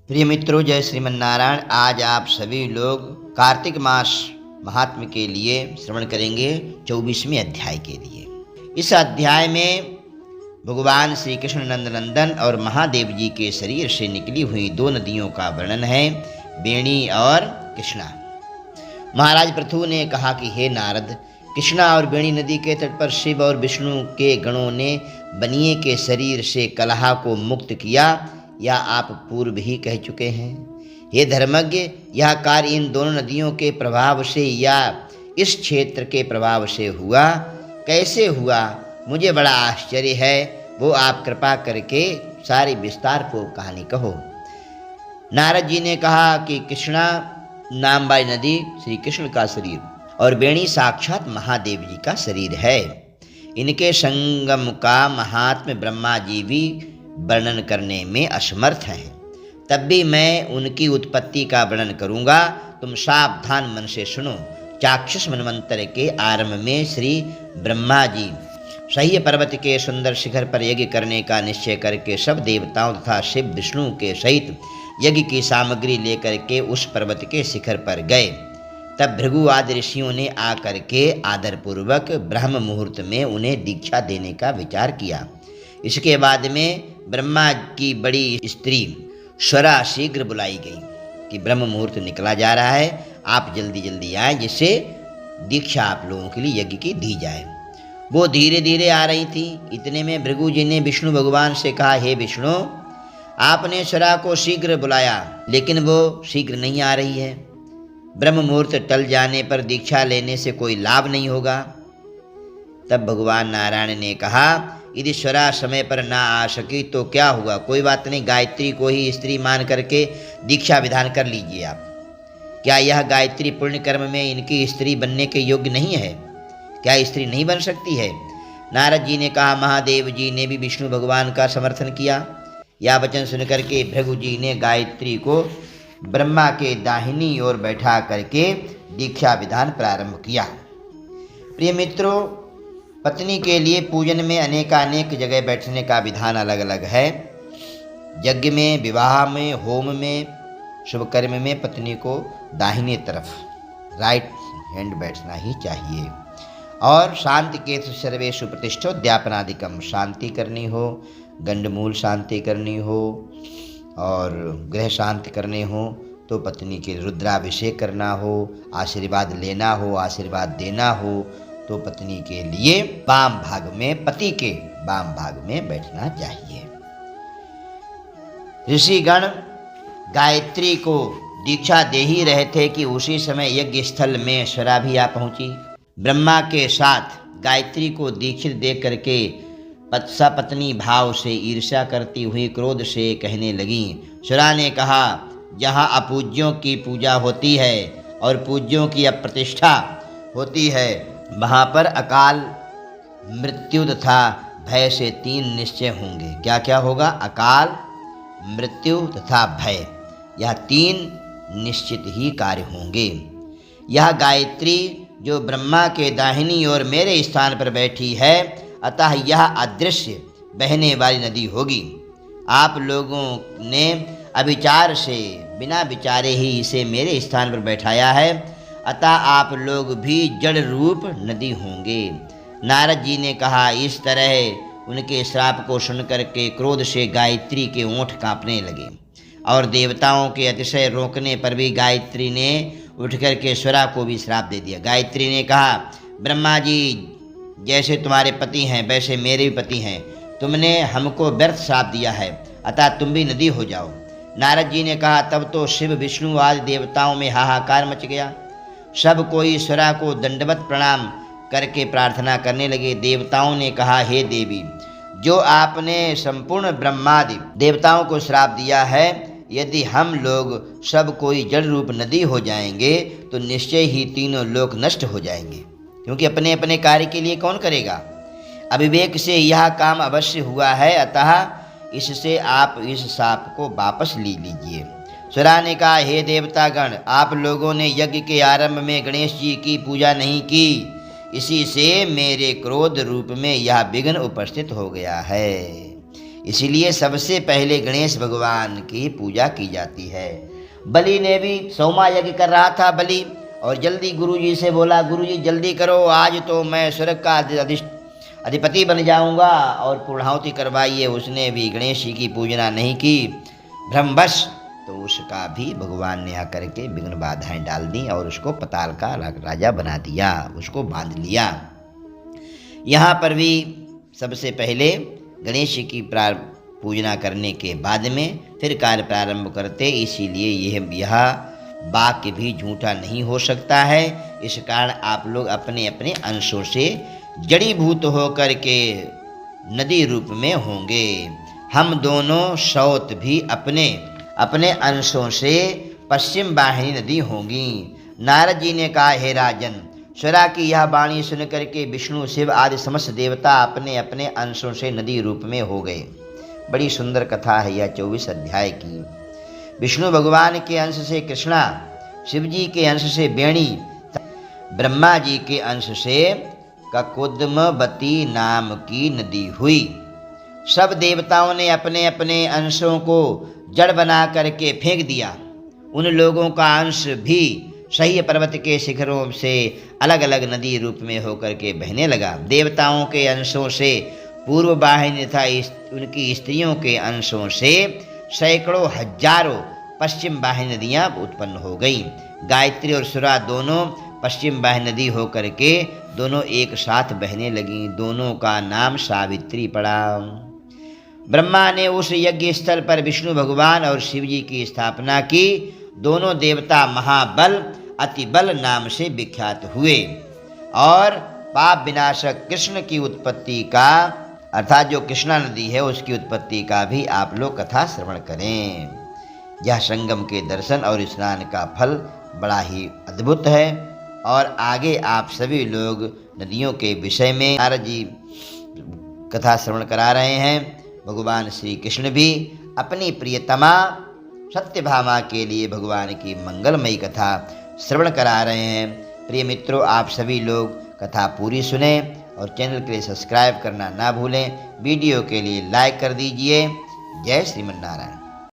प्रिय मित्रों, जय श्रीमन नारायण। आज आप सभी लोग कार्तिक मास महात्म्य के लिए श्रवण करेंगे 24वें अध्याय के लिए। इस अध्याय में भगवान श्री कृष्ण नंदनंदन और महादेव जी के शरीर से निकली हुई दो नदियों का वर्णन है, बेणी और कृष्णा। महाराज पृथु ने कहा कि हे नारद, कृष्णा और बेणी नदी के तट पर शिव और विष्णु के गणों ने बनिए के शरीर से कलहा को मुक्त किया, या आप पूर्व ही कह चुके हैं। हे धर्मज्ञ, यह कार्य इन दोनों नदियों के प्रभाव से या इस क्षेत्र के प्रभाव से हुआ, कैसे हुआ, मुझे बड़ा आश्चर्य है। वो आप कृपा करके सारी विस्तार को कहानी कहो। नारद जी ने कहा कि कृष्णा नाम वाली नदी श्री कृष्ण का शरीर और बेणी साक्षात महादेव जी का शरीर है। इनके संगम का महात्म्य ब्रह्मा जी भी वर्णन करने में असमर्थ हैं। तब भी मैं उनकी उत्पत्ति का वर्णन करूंगा, तुम सावधान मन से सुनो। चाक्षुष मनवंतर के आरंभ में श्री ब्रह्मा जी सह्य पर्वत के सुंदर शिखर पर यज्ञ करने का निश्चय करके सब देवताओं तथा शिव विष्णु के सहित यज्ञ की सामग्री लेकर के उस पर्वत के शिखर पर गए। तब भृगु आदि ऋषियों ने आकर के आदरपूर्वक ब्रह्म मुहूर्त में उन्हें दीक्षा देने का विचार किया। इसके बाद में ब्रह्मा की बड़ी स्त्री स्वरा शीघ्र बुलाई गई कि ब्रह्म मुहूर्त निकला जा रहा है, आप जल्दी जल्दी आए, जिससे दीक्षा आप लोगों के लिए यज्ञ की दी जाए। वो धीरे धीरे आ रही थी। इतने में भृगु जी ने विष्णु भगवान से कहा, हे विष्णु, आपने स्वरा को शीघ्र बुलाया, लेकिन वो शीघ्र नहीं आ रही है। ब्रह्म मुहूर्त टल जाने पर दीक्षा लेने से कोई लाभ नहीं होगा। तब भगवान नारायण ने कहा, यदि स्वरा समय पर ना आ सकी तो क्या हुआ, कोई बात नहीं, गायत्री को ही स्त्री मान करके दीक्षा विधान कर लीजिए आप। क्या यह गायत्री पुण्य कर्म में इनकी स्त्री बनने के योग्य नहीं है? क्या स्त्री नहीं बन सकती है? नारद जी ने कहा, महादेव जी ने भी विष्णु भगवान का समर्थन किया। यह वचन सुनकर के भृगु जी ने गायत्री को ब्रह्मा के दाहिनी ओर बैठा करके दीक्षा विधान प्रारंभ किया। प्रिय मित्रों, पत्नी के लिए पूजन में अनेकानेक जगह बैठने का विधान अलग अलग है। यज्ञ में, विवाह में, होम में, शुभ कर्म में पत्नी को दाहिने तरफ राइट हैंड बैठना ही चाहिए। और शांति के सर्वेषु प्रतिष्ठोद्यापनादिकम, शांति करनी हो, गंडमूल शांति करनी हो और गृह शांति करने हो तो पत्नी के रुद्राभिषेक करना हो, आशीर्वाद लेना हो, आशीर्वाद देना हो तो पत्नी के लिए वाम भाग में, पति के वाम भाग में बैठना चाहिए। ऋषिगण गायत्री को दीक्षा दे ही रहे थे कि उसी समय यज्ञ स्थल में स्वरा भी आ पहुंची। ब्रह्मा के साथ गायत्री को दीक्षित देख करके पत्नी भाव से ईर्ष्या करती हुई क्रोध से कहने लगी। स्वरा ने कहा, जहाँ अपूज्यों की पूजा होती है और पूज्यों की अप्रतिष्ठा होती है, वहाँ पर अकाल, मृत्यु तथा भय से तीन निश्चय होंगे। क्या क्या होगा? अकाल, मृत्यु तथा भय, यह तीन निश्चित ही कार्य होंगे। यह गायत्री जो ब्रह्मा के दाहिनी ओर मेरे स्थान पर बैठी है, अतः यह अदृश्य बहने वाली नदी होगी। आप लोगों ने अविचार से, बिना विचारे ही इसे मेरे स्थान पर बैठाया है, अतः आप लोग भी जड़ रूप नदी होंगे। नारद जी ने कहा। इस तरह उनके श्राप को सुनकर के क्रोध से गायत्री के ओंठ कांपने लगे और देवताओं के अतिशय रोकने पर भी गायत्री ने उठकर के स्वरा को भी श्राप दे दिया। गायत्री ने कहा, ब्रह्मा जी जैसे तुम्हारे पति हैं वैसे मेरे भी पति हैं, तुमने हमको व्यर्थ श्राप दिया है, अतः तुम भी नदी हो जाओ। नारद जी ने कहा। तब तो शिव विष्णु आदि देवताओं में हाहाकार मच गया। सब कोई स्वरा को दंडवत प्रणाम करके प्रार्थना करने लगे। देवताओं ने कहा, हे देवी, जो आपने संपूर्ण ब्रह्मादि देवताओं को श्राप दिया है, यदि हम लोग सब कोई जड़ रूप नदी हो जाएंगे तो निश्चय ही तीनों लोक नष्ट हो जाएंगे, क्योंकि अपने अपने कार्य के लिए कौन करेगा। अविवेक से यह काम अवश्य हुआ है, अतः इससे आप इस शाप को वापस ले लीजिए। स्वरा ने कहा, हे देवतागण, आप लोगों ने यज्ञ के आरंभ में गणेश जी की पूजा नहीं की, इसी से मेरे क्रोध रूप में यह विघ्न उपस्थित हो गया है। इसीलिए सबसे पहले गणेश भगवान की पूजा की जाती है। बलि ने भी सोमा यज्ञ कर रहा था बलि, और जल्दी गुरुजी से बोला, गुरुजी जल्दी करो, आज तो मैं स्वर्ग का अधिपति बन जाऊंगा और पूर्णाहुति करवाइए। उसने भी गणेश जी की पूजना नहीं की, भ्रमवश, तो उसका भी भगवान ने आकर के विघ्न बाधाएं डाल दी और उसको पताल का राजा बना दिया, उसको बांध लिया। यहाँ पर भी सबसे पहले गणेश जी की पूजना करने के बाद में फिर कार्य प्रारंभ करते, इसीलिए यह वाक्य भी झूठा नहीं हो सकता है। इस कारण आप लोग अपने अपने अंशों से जड़ीभूत होकर के नदी रूप में होंगे। हम दोनों सौत भी अपने अपने अंशों से पश्चिम वाहिनी नदी होंगी। नारद जी ने कहा, हे राजन, स्वरा की यह वाणी सुन करके विष्णु, शिव आदि समस्त देवता अपने अपने अंशों से नदी रूप में हो गए। बड़ी सुंदर कथा है यह 24 अध्याय की। विष्णु भगवान के अंश से कृष्णा, शिव जी के अंश से बेणी, ब्रह्मा जी के अंश से ककुदमवती नाम की नदी हुई। सब देवताओं ने अपने अपने अंशों को जड़ बना करके फेंक दिया। उन लोगों का अंश भी सह्य पर्वत के शिखरों से अलग अलग नदी रूप में होकर के बहने लगा। देवताओं के अंशों से पूर्व वाहिनी तथा उनकी स्त्रियों के अंशों से सैकड़ों हजारों पश्चिम वाहिनी नदियाँ उत्पन्न हो गई। गायत्री और सुरा दोनों पश्चिम वाहिनी नदी होकर के दोनों एक साथ बहने लगी। दोनों का नाम सावित्री पड़ा। ब्रह्मा ने उस यज्ञ स्थल पर विष्णु भगवान और शिव जी की स्थापना की। दोनों देवता महाबल अतिबल नाम से विख्यात हुए और पाप विनाशक कृष्ण की उत्पत्ति का, अर्थात जो कृष्णा नदी है उसकी उत्पत्ति का भी आप लोग कथा श्रवण करें। यह संगम के दर्शन और स्नान का फल बड़ा ही अद्भुत है। और आगे आप सभी लोग नदियों के विषय में नारद जी कथा श्रवण करा रहे हैं। भगवान श्री कृष्ण भी अपनी प्रियतमा सत्यभामा के लिए भगवान की मंगलमयी कथा श्रवण करा रहे हैं। प्रिय मित्रों, आप सभी लोग कथा पूरी सुने और चैनल के लिए सब्सक्राइब करना ना भूलें। वीडियो के लिए लाइक कर दीजिए। जय श्रीमन्नारायण।